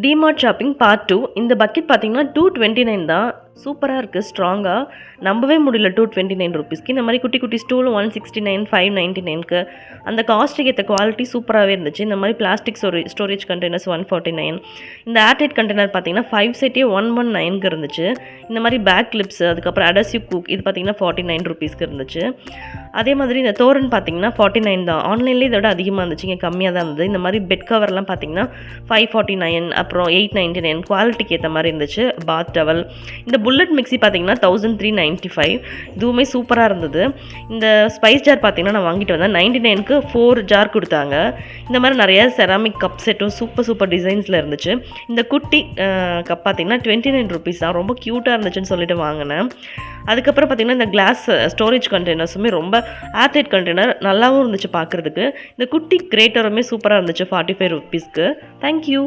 DMart shopping part 2. இந்த bucket பார்த்தீங்கன்னா 229 தான். சூப்பரா இருக்கு. ஸ்ட்ராங்கா. நம்பவே முடியல 229 ரூபீஸ்க்கு. இந்த மாரி குட்டி குட்டி ஸ்டூல் 169, 599க்கு. அந்த காஸ்ட்டுக்கு ஏத்த குவாலிட்டி சூப்பராவே இருந்துச்சு. இந்த மாரி பிளாஸ்டிக் ஸ்டோரேஜ் கண்டெய்னர்ஸ் 149. இந்த ஏர்டைட் கண்டெய்னர் பார்த்தீங்கன்னா 5 செட்டே 119க்கு இருந்துச்சு. இந்த மாரி பேக் கிளிப்ஸ், அதுக்கப்புறம் அடசிவ் குக் இது பார்த்தீங்கன்னா 49 ரூபீஸ்க்கு இருந்துச்சு. அதே மாதிரி இந்த தோரன் பார்த்தீங்கன்னா 49 தான். ஆன்லைன்லேயே இதை விட அதிகமாக இருந்துச்சு. இங்கே கம்மியாக தான் இருந்தது. இந்த மாதிரி பெட் கவர்லாம் பார்த்தீங்கன்னா 549, அப்புறம் 899 குவாலிட்டிக்கு ஏற்ற மாதிரி இருந்துச்சு. பாத் டவல். இந்த புல்லட் மிக்ஸி பார்த்தீங்கன்னா 1395. இதுவுமே சூப்பராக இருந்தது. இந்த ஸ்பைஸ் ஜார் பார்த்தீங்கன்னா நான் வாங்கிட்டு வந்தேன். 99க்கு 4 ஜார் கொடுத்தாங்க. இந்த மாதிரி நிறைய செராமிக் கப் செட்டும் சூப்பர் டிசைன்ஸில் இருந்துச்சு. இந்த குட்டி கப் பார்த்தீங்கன்னா 29 ரூபீஸ் தான். ரொம்ப க்யூட்டாக இருந்துச்சுன்னு சொல்லிட்டு வாங்கினேன். அதுக்கப்புறம் பார்த்தீங்கன்னா இந்த கிளாஸ் ஸ்டோரேஜ் கண்டெய்னர்ஸுமே ரொம்ப ஏர்டைட் கண்டெய்னர் நல்லாவும் இருந்துச்சு பார்க்குறதுக்கு. இந்த குட்டி கிரேட்டருமே சூப்பராக இருந்துச்சு 45 ரூபீஸ்க்கு. தேங்க்யூ.